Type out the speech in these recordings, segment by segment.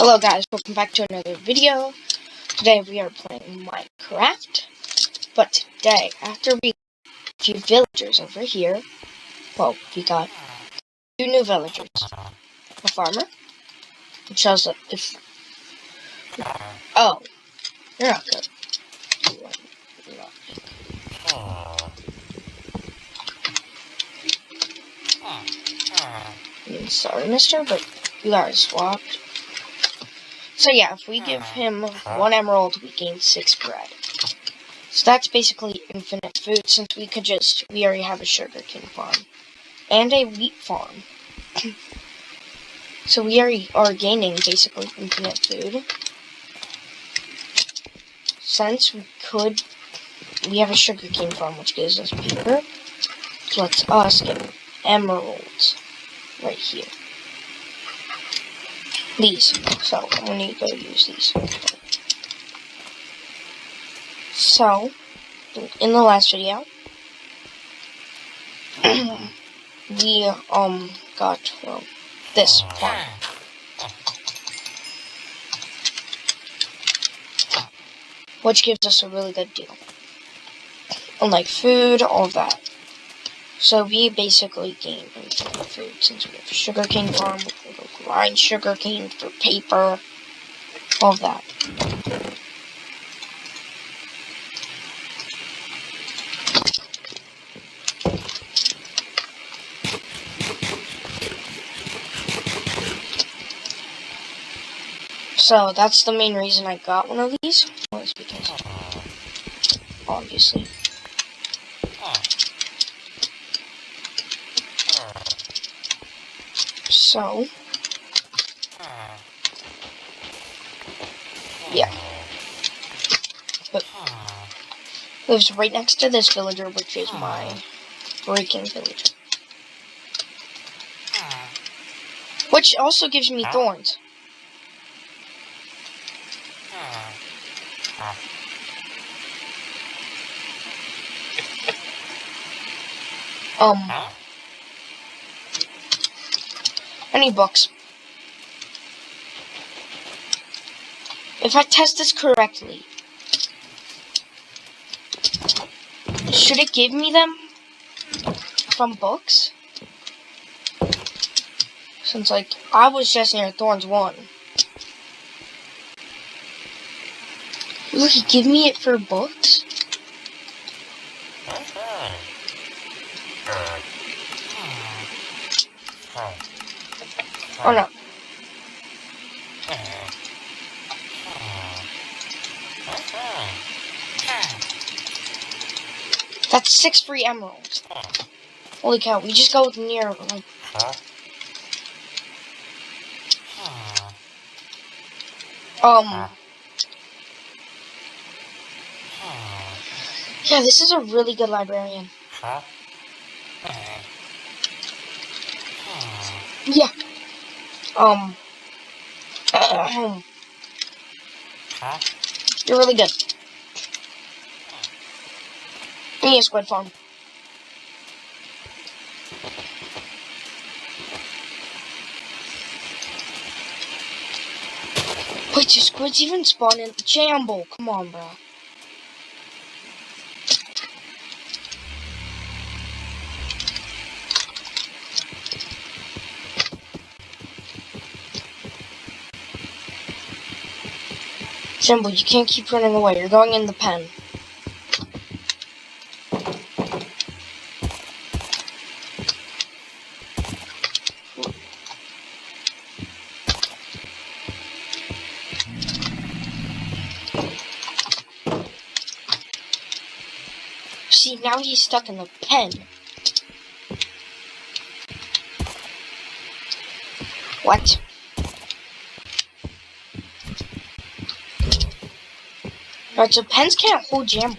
Hello guys, welcome back to another video. Today we are playing Minecraft. But today, after we got a few villagers over here, well, we got 2 new villagers. A farmer, which shows up if... Oh, you're not good. Sorry, mister, but you gotta swap. So yeah, if we give him 1 emerald, we gain 6 bread. So that's basically infinite food, since we already have a sugarcane farm. And a wheat farm. So we already are gaining basically infinite food. Since we have a sugarcane farm which gives us paper, which lets us get emeralds right here. These. So I'm going to go use these. So, in the last video, we got this farm. Which gives us a really good deal. Unlike food, all of that. So we basically gain infinite food since we have a sugarcane farm. We can go grind sugarcane for paper. All of that. So that's the main reason I got one of these. Was because, obviously. So, yeah. But lives right next to this villager, which is my breaking villager. Which also gives me thorns. I need books. If I test this correctly, should it give me them from books? Since, like, I was just near Thorns 1. Will he give me it for books? Or no? That's 6 free emeralds. Holy cow, we just go near, like... Yeah, this is a really good librarian. Yeah. You're really good. Give me a squid farm. Wait, do squids even spawn in Jamble? Come on, bro. Jamble, you can't keep running away. You're going in the pen. See, now he's stuck in the pen. What? Alright, so pens can't hold Jamble.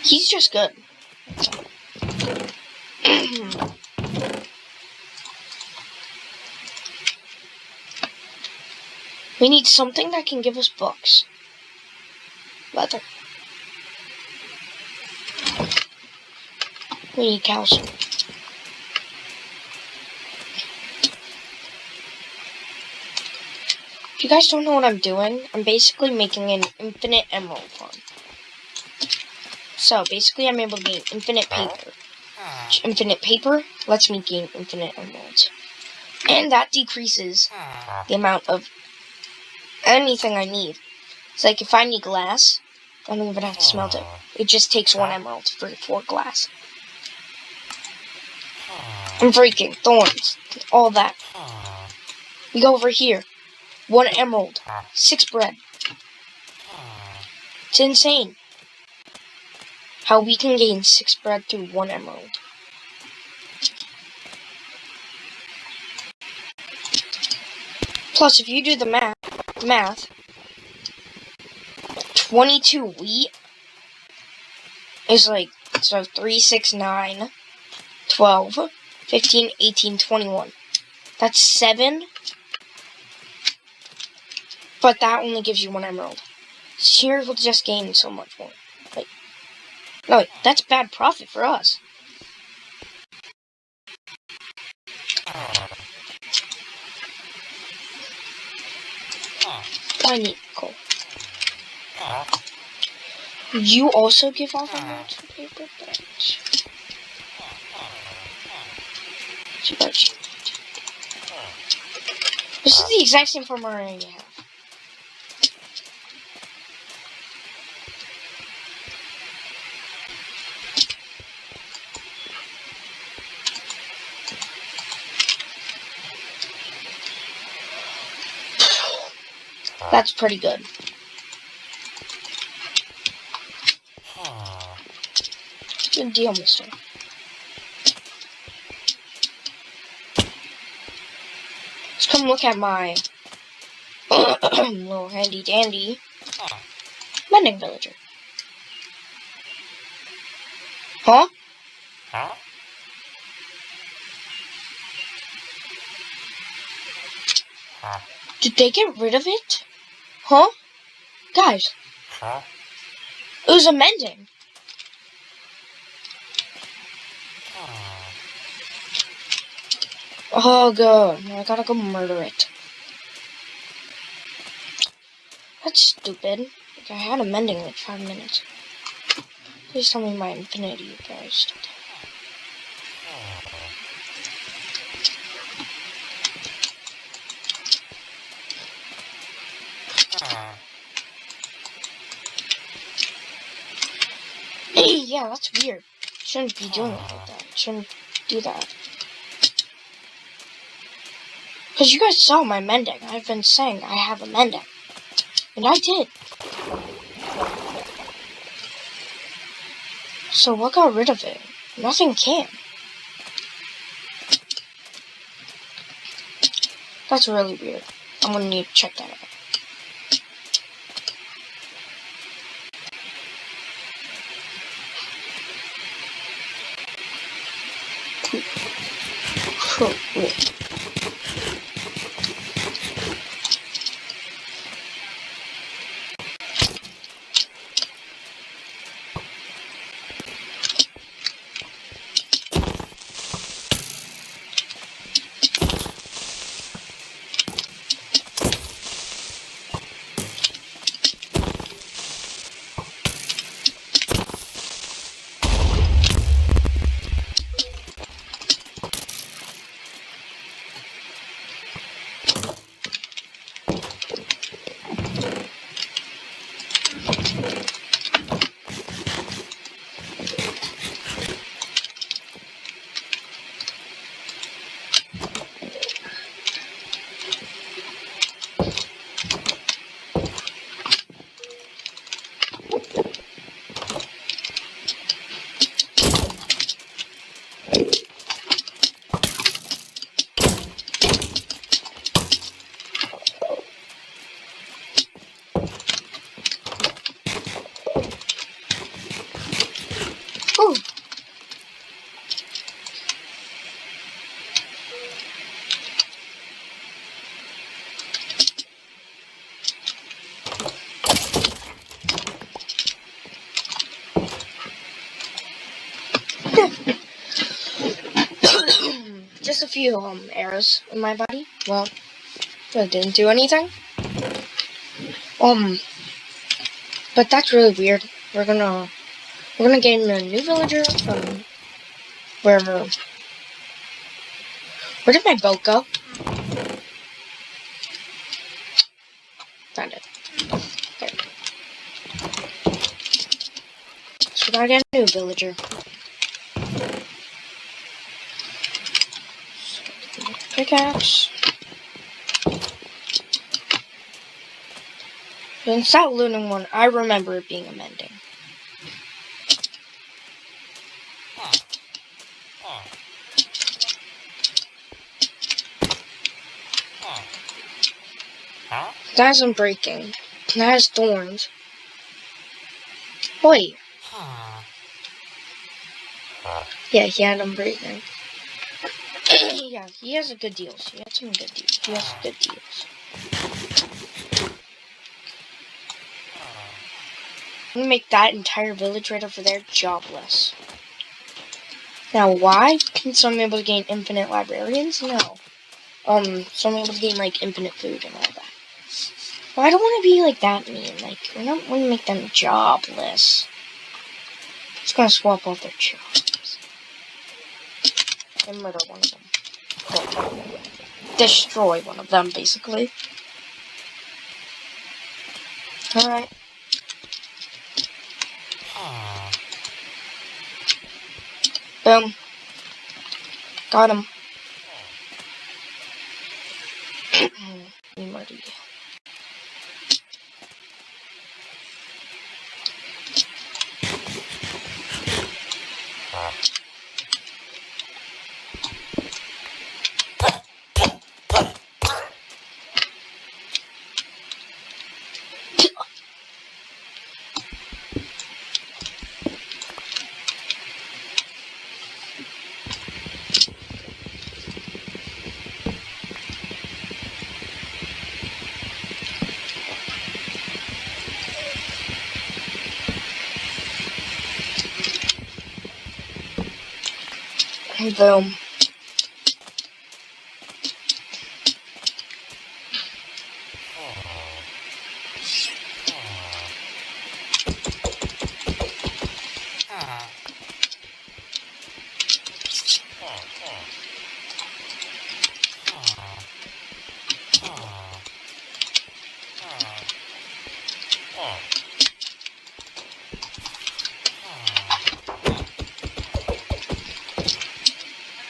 He's just good. We need something that can give us books. Leather. We need cows. If you guys don't know what I'm doing, I'm basically making an infinite emerald farm. So basically I'm able to gain infinite paper. Infinite paper lets me gain infinite emeralds. And that decreases the amount of anything I need. It's like if I need glass, I don't even have to smelt it. It just takes 1 emerald for glass. And freaking thorns. All that. We go over here. 1 emerald. 6 bread. It's insane how we can gain 6 bread through 1 emerald. Plus, if you do the math, 22 wheat is like, so 3, 6, 9, 12, 15, 18, 21. That's 7. But that only gives you 1 emerald. Here we'll just gain so much more. Like, no, that's bad profit for us. I need coal. You also give off emeralds for paper, but this is the exact same farm I already have. That's pretty good. Good deal, mister. Let's come look at my little handy dandy mending villager. Huh? Did they get rid of it? Huh? Guys. It was a mending. Oh, good. Now I gotta go murder it. That's stupid. Like, I had a mending in like 5 minutes. Please tell me my infinity, you guys. Yeah, that's weird. Shouldn't be doing it like that. Shouldn't do that. Because you guys saw my mending. I've been saying I have a mending. And I did. So what got rid of it? Nothing can. That's really weird. I'm gonna need to check that out. Cool. Ooh. Just a few arrows in my body. Well, that didn't do anything. But that's really weird. We're gonna gain a new villager from wherever. Where did my boat go? Found it. Okay. So we gotta get a new villager. Pickaxe. Then stop looting one. I remember it being a mending. That has unbreaking. That has thorns. Wait. Yeah, he had unbreaking. Yeah, he has a good deals. He had some good deals. He has good deals. I'm gonna make that entire village right over there jobless. Now, why can some be able to gain infinite librarians? No. Some able to gain, like, infinite food and all that. Well, I don't want to be, like, that mean. Like, we're not going to make them jobless. Just gonna swap out their jobs. And murder one of them. Well, destroy one of them, basically. Alright. Boom. Got him. We murdered you. Boom.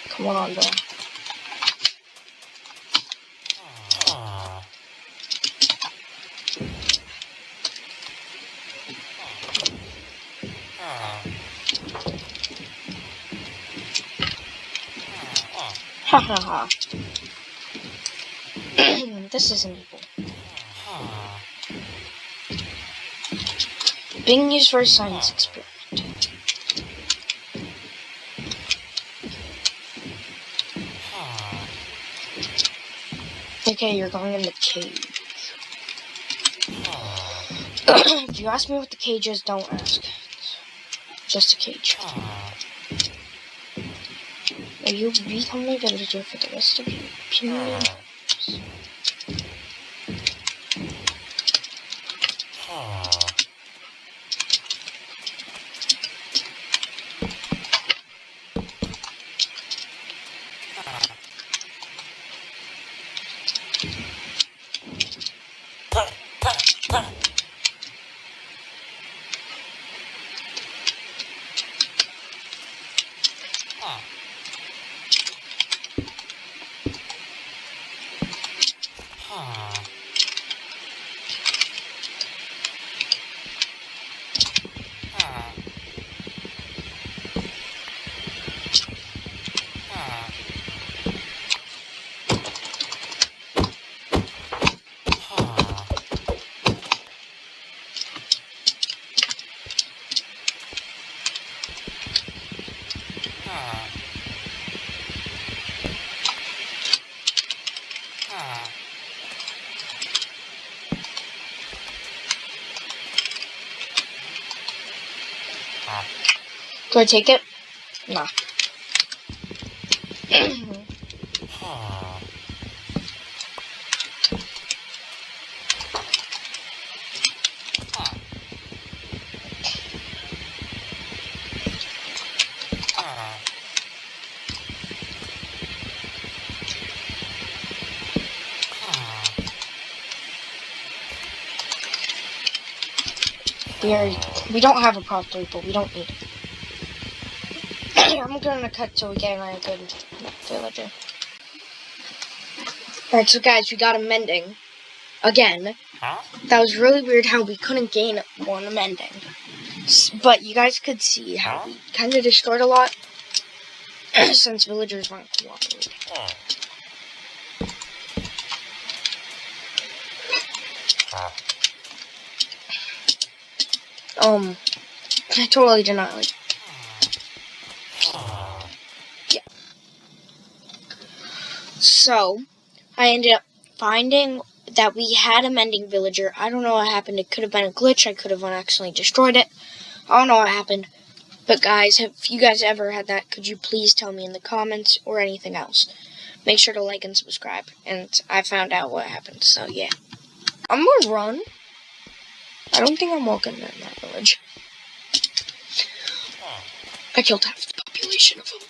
Come on, bro. Ha ha ha. This isn't evil. Being used for a science experiment. Okay, you're going in the cage. If you ask me what the cage is, don't ask. It's just a cage. Will you become my villager for the rest of your community? Do I take it? Nah. We don't have a prop 3, but we don't need it. I'm gonna cut till we get a good villager. Alright, so guys, we got a mending. Again. That was really weird how we couldn't gain one mending. But you guys could see how we kind of destroyed a lot since villagers weren't cooperating. I totally did not like. Yeah. So, I ended up finding that we had a mending villager. I don't know what happened. It could have been a glitch. I could have accidentally destroyed it. I don't know what happened. But guys, if you guys ever had that, could you please tell me in the comments or anything else? Make sure to like and subscribe. And I found out what happened, so yeah. I'm gonna run. I don't think I'm welcome in that village. I killed half the population of them.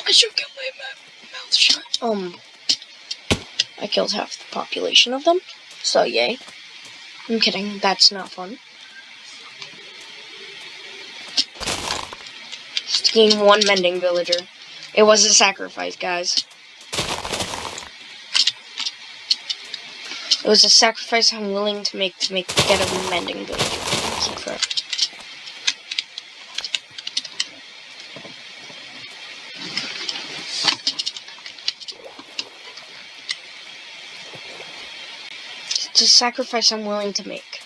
I should get my mouth shut. I killed half the population of them, so yay. I'm kidding, that's not fun. Just gain one mending villager. It was a sacrifice, guys. It was a sacrifice I'm willing to make get a mending villager. Keep forever. It's a sacrifice I'm willing to make.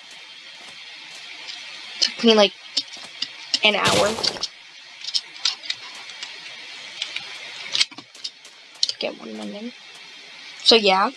It took me like an hour to get one mending. So yeah.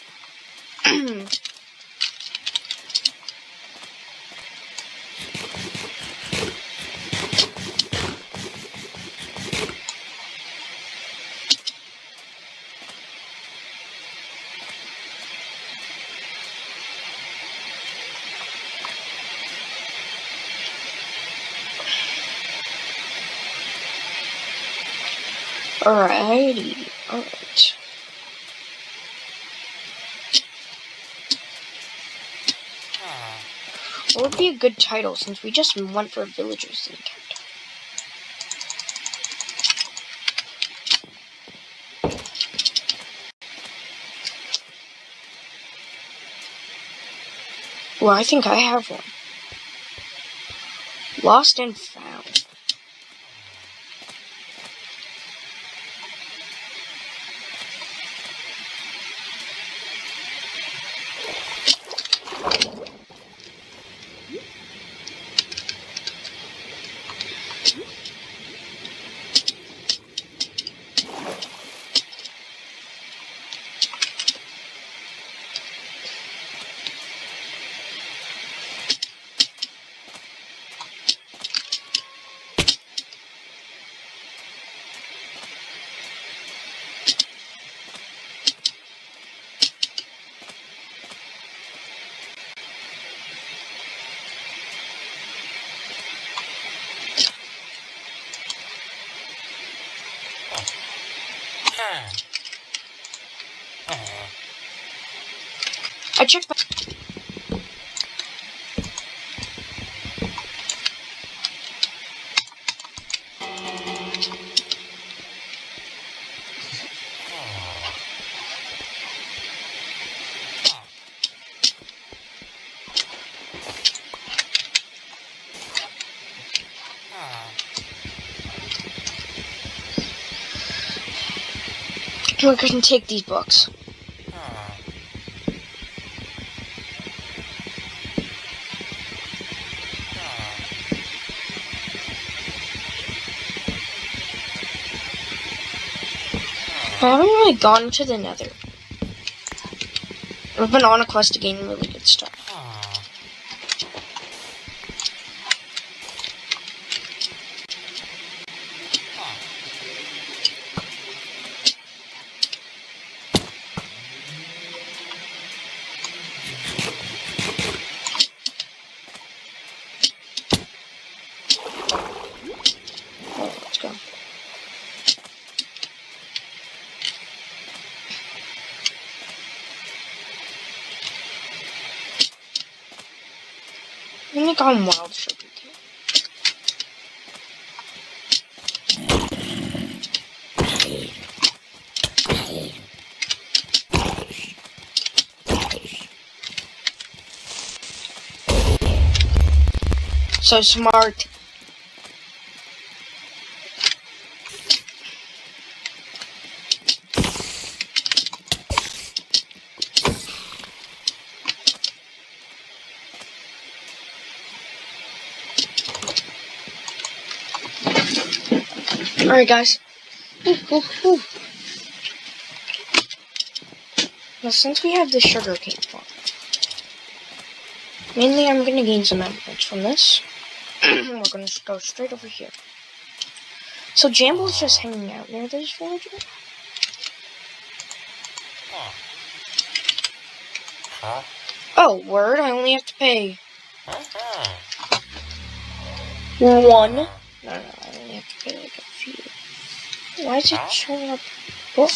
Alrighty. Alright. What would be a good title since we just went for villagers the entire time? Well, I think I have one. Lost and Found. I checked back. We're gonna take these books. I haven't really gone to the Nether. I've been on a quest to gain really good stuff. Oh, let's go. make on wild sugar cane. So smart. Alright, guys. Ooh. Now, since we have the sugar cane farm, mainly I'm going to gain some emeralds from this. We're going to go straight over here. So Jambo's just hanging out near this villager. Oh, word, I only have to pay 1. No, I only have to pay like a few. Why is it showing up book?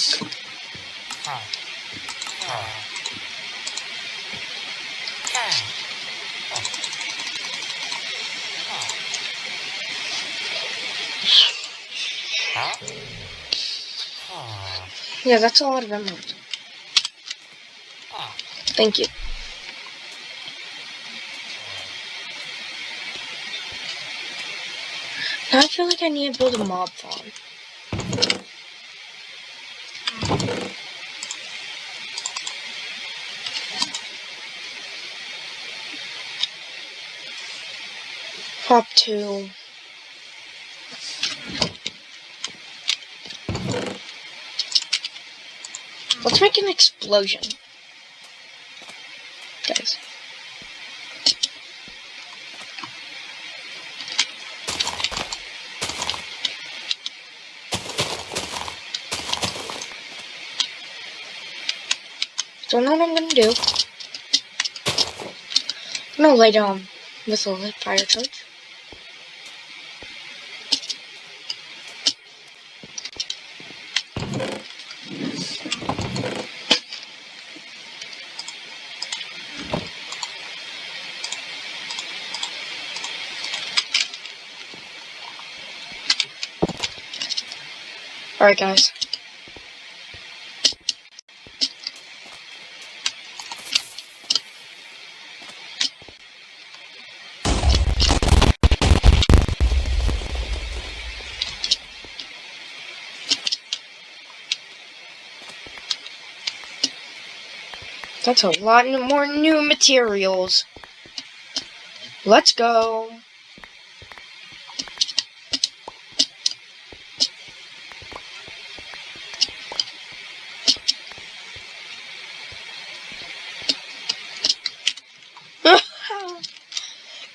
Yeah, that's a lot of emeralds. Thank you. Now I feel like I need to build a mob farm. Prop 2. Let's make an explosion. Guys. Don't know what I'm gonna do. I'm gonna lay down with a lit fire torch. Alright, guys. That's a lot more new materials. Let's go.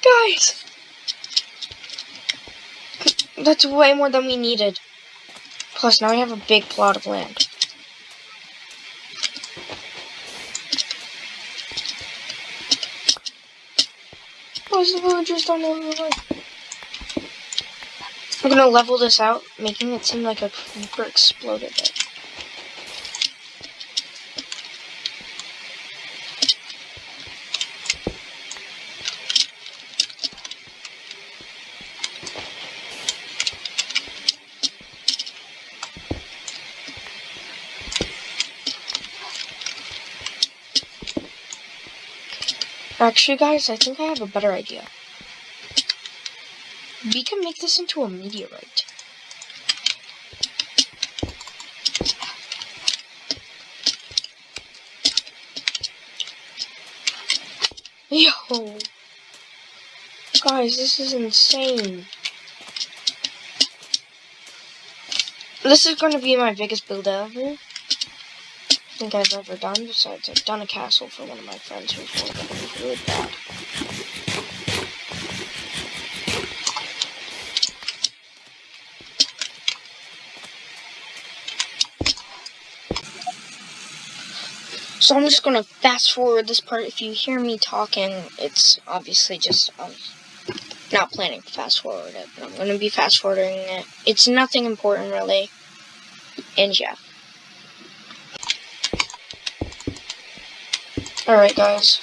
Guys! That's way more than we needed. Plus, now we have a big plot of land. Why the villagers don't know the way? I'm gonna level this out, making it seem like a creeper exploded it. Actually, guys, I think I have a better idea. We can make this into a meteorite. Yo! Guys, this is insane. This is going to be my biggest build ever. I think I've ever done. Besides, I've done a castle for one of my friends who's really bad. So I'm just going to fast forward this part. If you hear me talking, it's obviously just not planning to fast forward it, but I'm going to be fast forwarding it. It's nothing important really. And yeah. Alright, guys.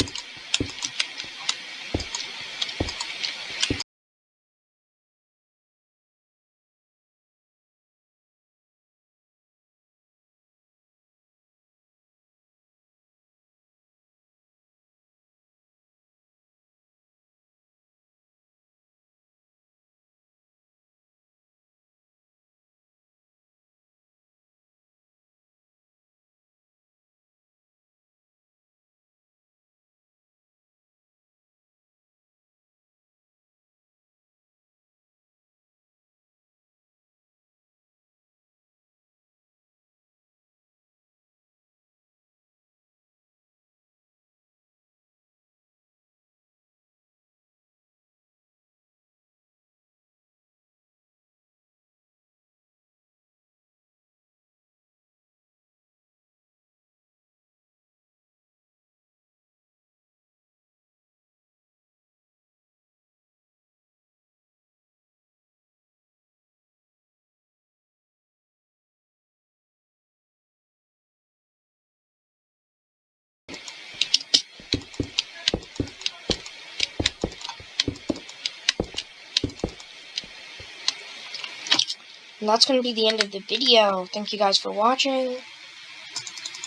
And that's going to be the end of the video. Thank you guys for watching.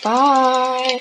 Bye.